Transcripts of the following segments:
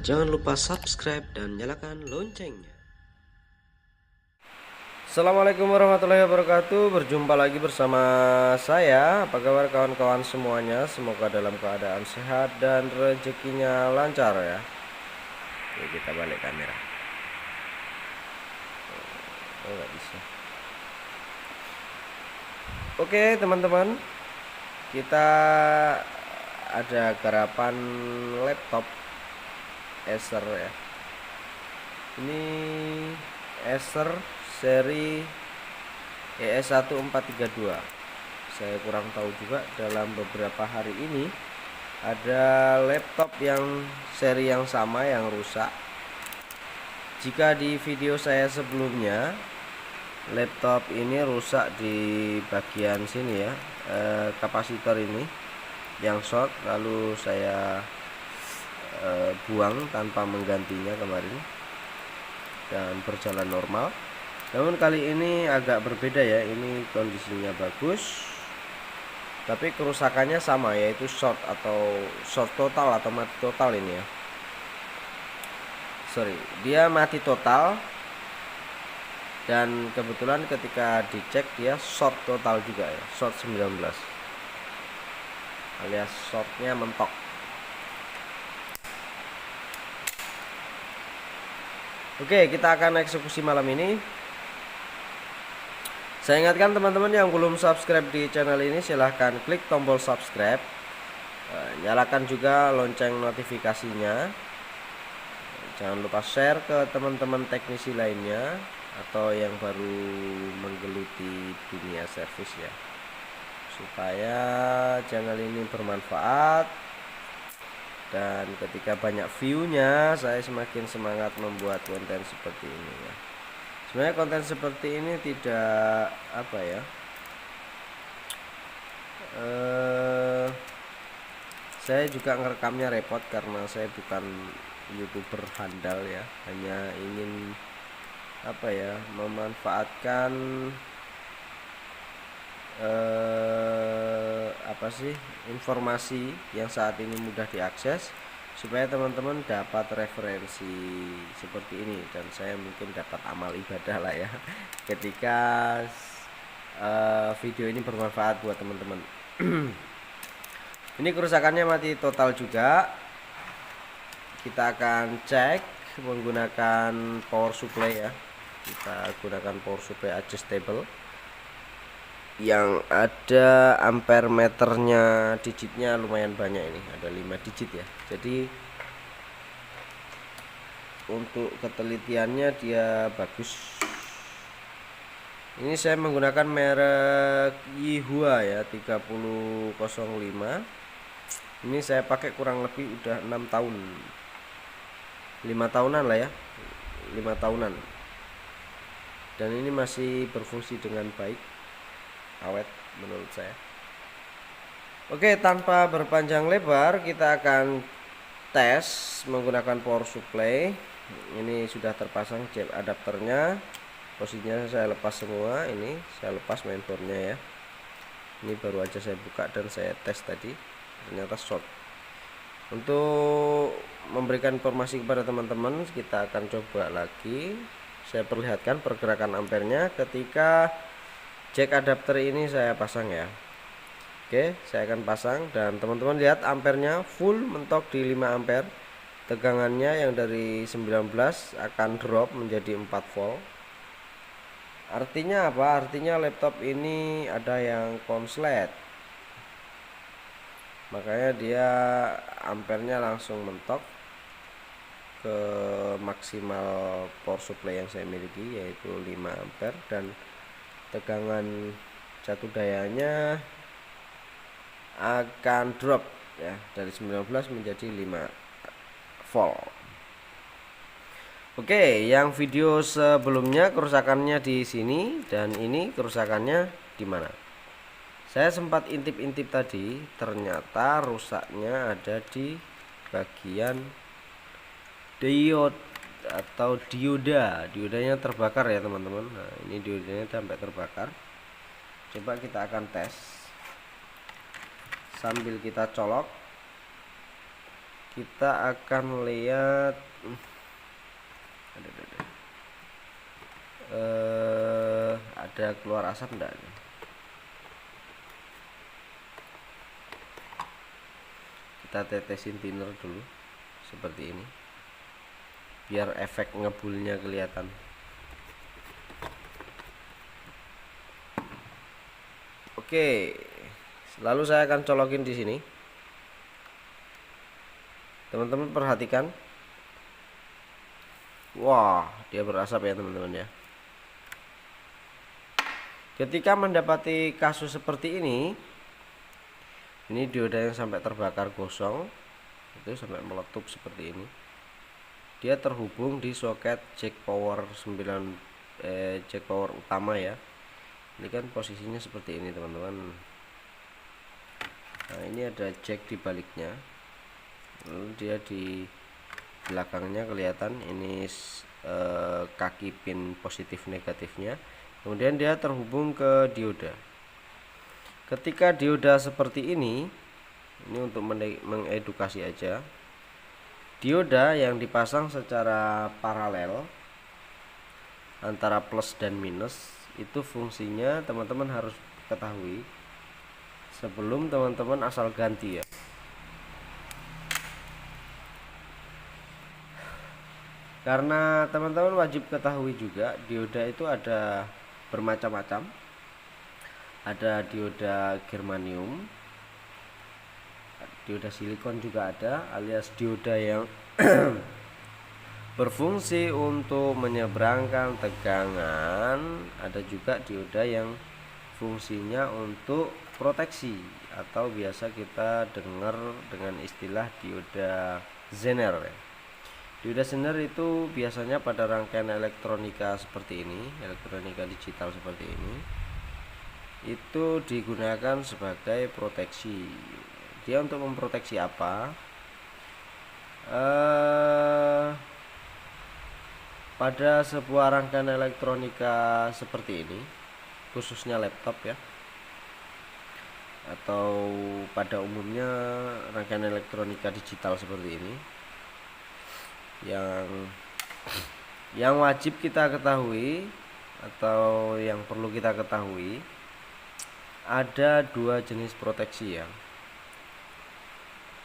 Jangan lupa subscribe dan nyalakan loncengnya. Assalamualaikum warahmatullahi wabarakatuh. Berjumpa lagi bersama saya. Apa kabar kawan-kawan semuanya? Semoga dalam keadaan sehat dan rezekinya lancar ya. Oke, kita balik kamera. Oh, nggak bisa. Oke teman-teman, kita ada garapan laptop Acer ya. Ini Acer seri ES1432. Saya kurang tahu juga, dalam beberapa hari ini ada laptop yang seri yang sama yang rusak. Jika di video saya sebelumnya laptop ini rusak di bagian sini ya, kapasitor ini yang short, lalu saya buang tanpa menggantinya kemarin dan berjalan normal. Namun kali ini agak berbeda ya, ini kondisinya bagus tapi kerusakannya sama, yaitu short atau short total atau mati total ini ya. Sorry, dia mati total, dan kebetulan ketika dicek dia short total juga ya, short 19 alias shortnya mentok. Oke, kita akan eksekusi malam ini. Saya ingatkan teman-teman yang belum subscribe di channel ini, silahkan klik tombol subscribe, nyalakan juga lonceng notifikasinya. Jangan lupa share ke teman-teman teknisi lainnya atau yang baru menggeluti dunia servis ya, supaya channel ini bermanfaat. Dan ketika banyak view-nya, saya semakin semangat membuat konten seperti ini ya. Sebenarnya konten seperti ini tidak apa ya, saya juga ngerekamnya repot karena saya bukan YouTuber handal ya, hanya ingin apa ya, memanfaatkan apa sih, informasi yang saat ini mudah diakses supaya teman-teman dapat referensi seperti ini, dan saya mungkin dapat amal ibadah lah ya ketika video ini bermanfaat buat teman-teman. Ini kerusakannya mati total juga. Kita akan cek menggunakan power supply ya. Kita gunakan power supply adjustable yang ada ampere meternya, digitnya lumayan banyak, ini ada 5 digit ya. Jadi untuk ketelitiannya dia bagus. Ini saya menggunakan merek Yihua ya, 3005. Ini saya pakai kurang lebih udah 6 tahun, 5 tahunan lah ya, 5 tahunan, dan ini masih berfungsi dengan baik, awet menurut saya. Oke, tanpa berpanjang lebar kita akan tes menggunakan power supply. Ini sudah terpasang jack adapternya, posisinya saya lepas semua. Ini saya lepas mainboardnya ya, ini baru aja saya buka dan saya tes tadi, ternyata short. Untuk memberikan informasi kepada teman-teman, kita akan coba lagi. Saya perlihatkan pergerakan ampernya ketika jack adapter ini saya pasang ya. Oke, saya akan pasang dan teman-teman lihat ampernya full mentok di 5 ampere. Tegangannya yang dari 19 akan drop menjadi 4 volt. Artinya apa? Artinya laptop ini ada yang konslet, makanya dia ampernya langsung mentok ke maksimal power supply yang saya miliki, yaitu 5 ampere, dan tegangan jatuh dayanya akan drop ya dari 19 menjadi 5 volt. Oke, yang video sebelumnya kerusakannya di sini, dan ini kerusakannya di mana? Saya sempat intip-intip tadi, ternyata rusaknya ada di bagian diode atau diodanya terbakar ya teman-teman. Nah, ini diodanya sampai terbakar. Coba kita akan tes sambil kita colok. kita akan lihat ada keluar asap enggak nih? Kita tetesin thinner dulu seperti ini biar efek ngebulnya kelihatan. Oke, lalu saya akan colokin di sini. Teman-teman perhatikan. Wah, dia berasap ya teman-teman ya. Ketika mendapati kasus seperti ini dioda yang sampai terbakar gosong, itu sampai meletup seperti ini. Dia terhubung di soket jack power 9 jack power utama ya. Ini kan posisinya seperti ini teman-teman. Nah, ini ada jack di baliknya. Lalu dia di belakangnya kelihatan ini kaki pin positif negatifnya. Kemudian dia terhubung ke dioda. Ketika dioda seperti ini untuk mengedukasi aja. Dioda yang dipasang secara paralel antara plus dan minus itu fungsinya teman-teman harus ketahui sebelum teman-teman asal ganti ya. Karena teman-teman wajib ketahui juga dioda itu ada bermacam-macam. Ada dioda germanium, dioda silikon juga ada, alias dioda yang berfungsi untuk menyeberangkan tegangan. Ada juga dioda yang fungsinya untuk proteksi atau biasa kita dengar dengan istilah dioda Zener ya. Dioda Zener itu biasanya pada rangkaian elektronika seperti ini, elektronika digital seperti ini, itu digunakan sebagai proteksi. Dia untuk memproteksi apa? Pada sebuah rangkaian elektronika seperti ini, khususnya laptop ya, atau pada umumnya rangkaian elektronika digital seperti ini, yang wajib kita ketahui atau yang perlu kita ketahui, ada dua jenis proteksi ya.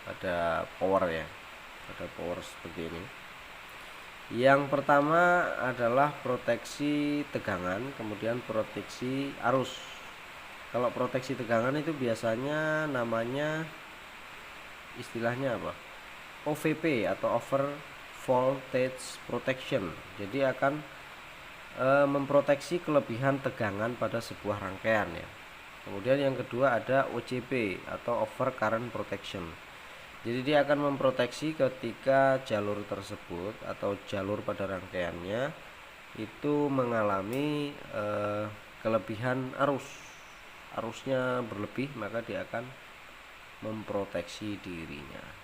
Ada power ya, ada power seperti ini. Yang pertama adalah proteksi tegangan, kemudian proteksi arus. Kalau proteksi tegangan itu biasanya namanya istilahnya apa? OVP atau over voltage protection. Jadi akan memproteksi kelebihan tegangan pada sebuah rangkaian ya. Kemudian yang kedua ada OCP atau over current protection. Jadi dia akan memproteksi ketika jalur tersebut atau jalur pada rangkaiannya itu mengalami kelebihan arusnya berlebih, maka dia akan memproteksi dirinya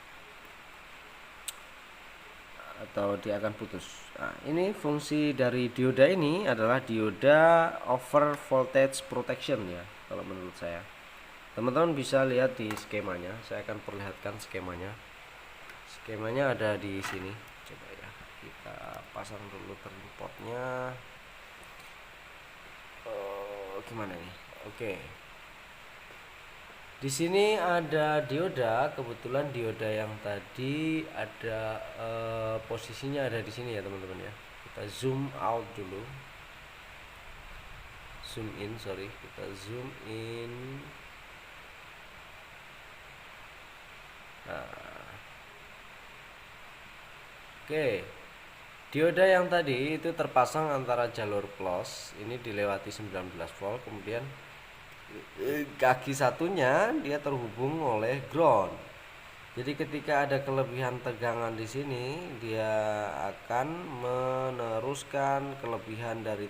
atau dia akan putus. Nah, ini fungsi dari dioda ini adalah dioda over voltage protection ya, kalau menurut saya. Teman-teman bisa lihat di skemanya, saya akan perlihatkan skemanya. Skemanya ada di sini. Coba ya, kita pasang dulu turning portnya. Gimana nih? Oke. Di sini ada dioda, kebetulan dioda yang tadi ada posisinya ada di sini ya teman-teman ya. Kita zoom out dulu, zoom in, kita zoom in. Nah, oke, dioda yang tadi itu terpasang antara jalur plus, ini dilewati 19 volt, kemudian kaki satunya dia terhubung oleh ground. Jadi ketika ada kelebihan tegangan di sini, dia akan meneruskan kelebihan dari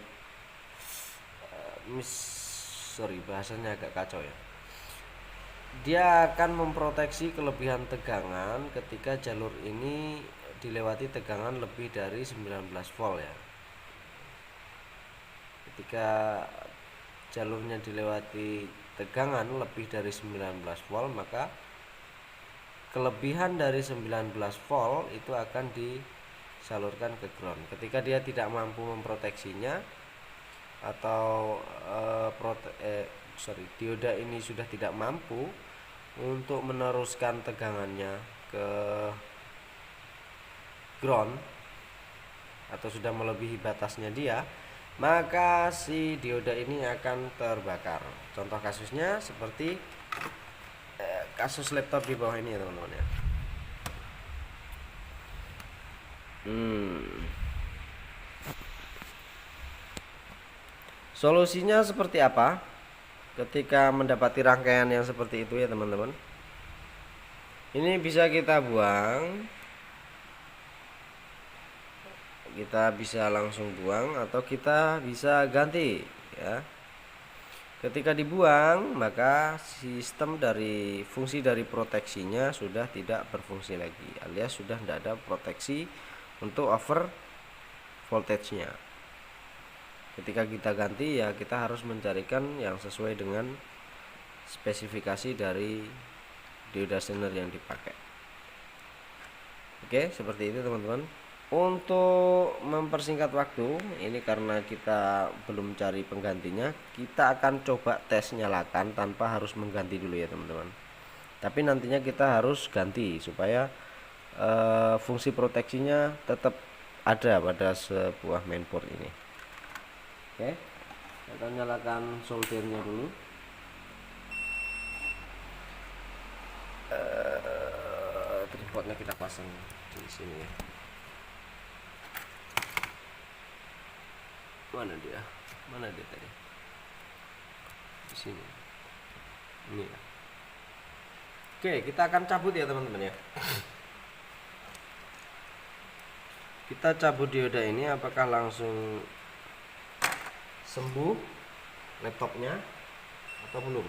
bahasanya agak kacau ya. Dia akan memproteksi kelebihan tegangan ketika jalur ini dilewati tegangan lebih dari 19 volt ya. Ketika jalurnya dilewati tegangan lebih dari 19 volt, maka kelebihan dari 19 volt itu akan disalurkan ke ground. Ketika dia tidak mampu memproteksinya atau dioda ini sudah tidak mampu untuk meneruskan tegangannya ke ground atau sudah melebihi batasnya dia, maka si dioda ini akan terbakar. Contoh kasusnya seperti kasus laptop di bawah ini ya teman-teman ya. Solusinya seperti apa ketika mendapati rangkaian yang seperti itu ya teman-teman? Ini bisa kita buang, kita bisa langsung buang atau kita bisa ganti ya. Ketika dibuang, maka sistem dari fungsi dari proteksinya sudah tidak berfungsi lagi, alias sudah tidak ada proteksi untuk over voltage-nya. Ketika kita ganti ya kita harus mencarikan yang sesuai dengan spesifikasi dari dioda zener yang dipakai. Oke, seperti itu teman-teman. Untuk mempersingkat waktu, ini karena kita belum cari penggantinya, kita akan coba tes nyalakan tanpa harus mengganti dulu ya teman-teman. Tapi nantinya kita harus ganti supaya fungsi proteksinya tetap ada pada sebuah mainboard ini. Oke, kita nyalakan soldernya dulu. Tripodnya kita pasang di sini ya. Mana dia tadi? Di sini. Ini ya. Oke, kita akan cabut ya teman-teman ya. Kita cabut dioda ini, apakah langsung sembuh laptopnya atau belum?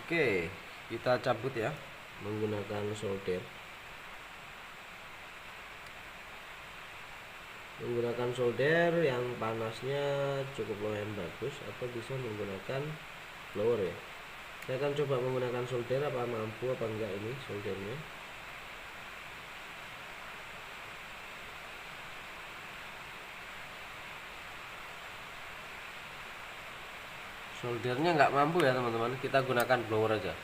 Oke, kita cabut ya menggunakan solder. Menggunakan solder yang panasnya cukup lumayan bagus, atau bisa menggunakan blower ya. Saya akan coba menggunakan solder, apa mampu apa enggak ini soldernya. Soldernya nggak mampu ya teman-teman, kita gunakan blower aja.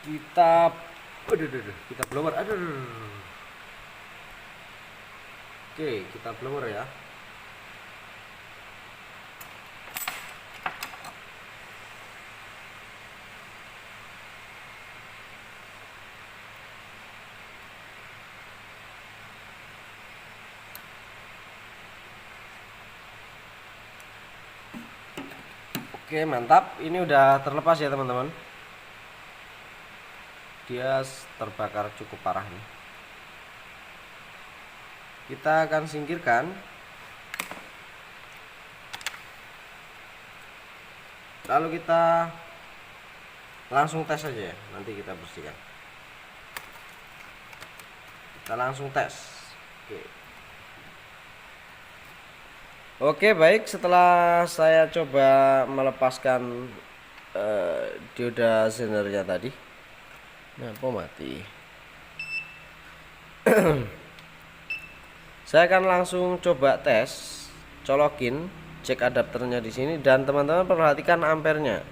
Kita blower. Oke, kita blower ya. Oke, mantap. Ini udah terlepas ya teman-teman. Dia terbakar cukup parah nih. Kita akan singkirkan. Lalu kita langsung tes aja ya. Nanti kita bersihkan. Kita langsung tes. Oke, baik. Setelah saya coba melepaskan dioda zenernya tadi. Nah, kok mati? Saya akan langsung coba tes, colokin, cek adapternya di sini, dan teman-teman perhatikan ampernya.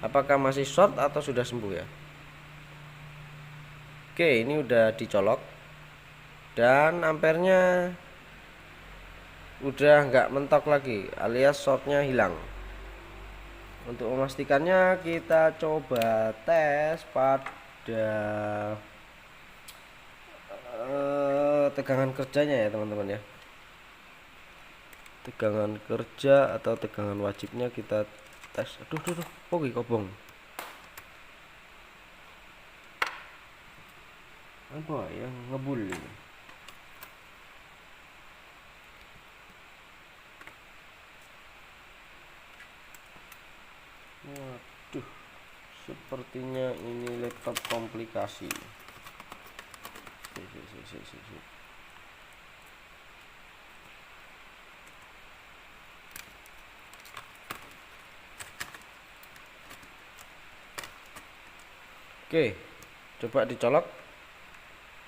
Apakah masih short atau sudah sembuh ya? Oke, ini udah dicolok dan ampernya udah nggak mentok lagi, alias shortnya hilang. Untuk memastikannya kita coba tes pada tegangan kerjanya ya teman-teman ya. Tegangan kerja atau tegangan wajibnya kita tes. Aduh, oke kobong. Apa yang ngebul ini? Waduh, sepertinya ini laptop komplikasi. Oke, coba dicolok.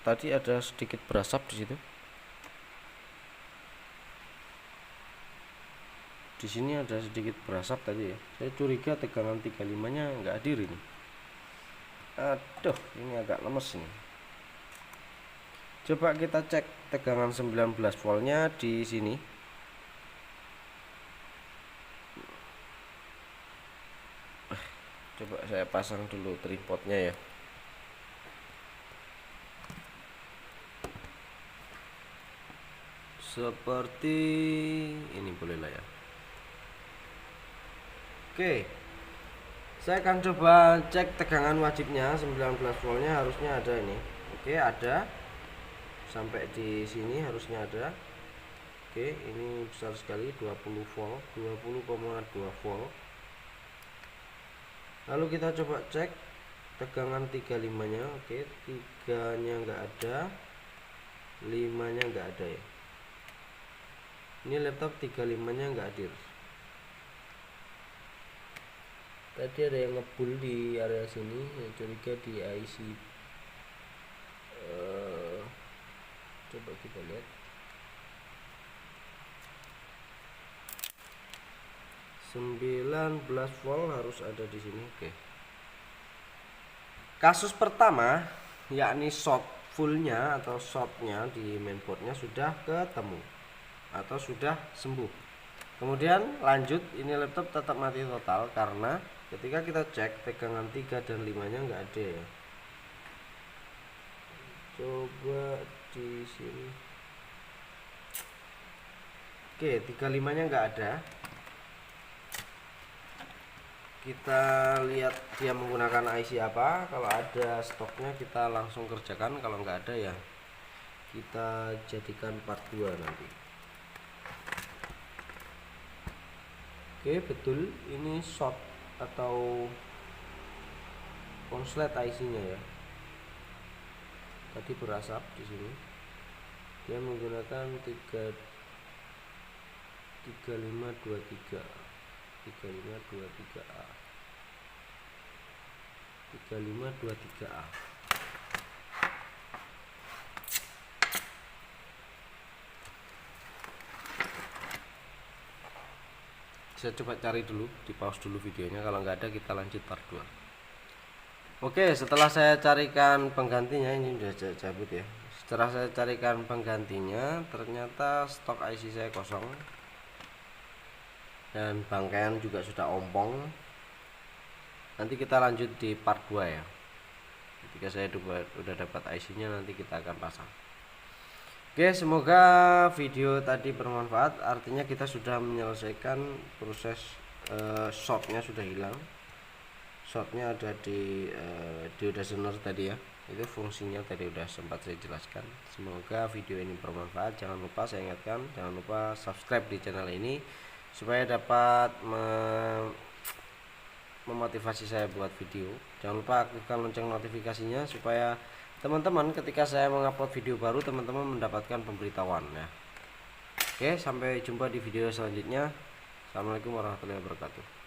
Tadi ada sedikit berasap di situ. Di sini ada sedikit berasap tadi ya. Saya curiga tegangan 35-nya nggak hadir ini. Aduh, ini agak lemes ini. Coba kita cek tegangan 19 voltnya di sini. Coba saya pasang dulu tripodnya ya. Seperti ini boleh lah ya. Oke, saya akan coba cek tegangan wajibnya 19 voltnya, harusnya ada ini. Oke, ada. Sampai di sini harusnya ada. Oke, ini besar sekali, 20 volt, 20,2 volt. Lalu kita coba cek tegangan 35-nya. Oke, 3-nya enggak ada, 5-nya enggak ada ya. Ini laptop 35-nya enggak hadir. Tadi ada yang ngebul di area sini, saya curiga di IC. Coba kita lihat. 19 volt harus ada di sini. Oke. Kasus pertama yakni short fullnya atau shortnya di mainboardnya sudah ketemu atau sudah sembuh. Kemudian lanjut, ini laptop tetap mati total karena ketika kita cek tegangan 3 dan 5 nya nggak ada ya. Coba di sini. Oke, 35 nya nggak ada. Kita lihat dia menggunakan IC apa. Kalau ada stoknya kita langsung kerjakan, kalau nggak ada ya kita jadikan part 2 nanti. Oke, betul ini short atau konslet IC-nya ya. Tadi berasap di sini. Dia menggunakan 3523A. 3523A. Saya coba cari dulu, di pause dulu videonya, kalau nggak ada kita lanjut part 2. Oke, setelah saya carikan penggantinya, ini udah cabut ya. Setelah saya carikan penggantinya, ternyata stok IC saya kosong dan bangkaian juga sudah ompong. Nanti kita lanjut di part 2 ya. Ketika saya udah dapat IC-nya, nanti kita akan pasang. Oke, semoga video tadi bermanfaat. Artinya kita sudah menyelesaikan proses shortnya, sudah hilang. Shortnya ada di deodozener tadi ya. Itu fungsinya tadi udah sempat saya jelaskan. Semoga video ini bermanfaat. Jangan lupa, saya ingatkan, jangan lupa subscribe di channel ini supaya dapat memotivasi saya buat video. Jangan lupa aktifkan lonceng notifikasinya supaya teman-teman ketika saya mengupload video baru, teman-teman mendapatkan pemberitahuan ya. Oke, sampai jumpa di video selanjutnya. Assalamualaikum warahmatullahi wabarakatuh.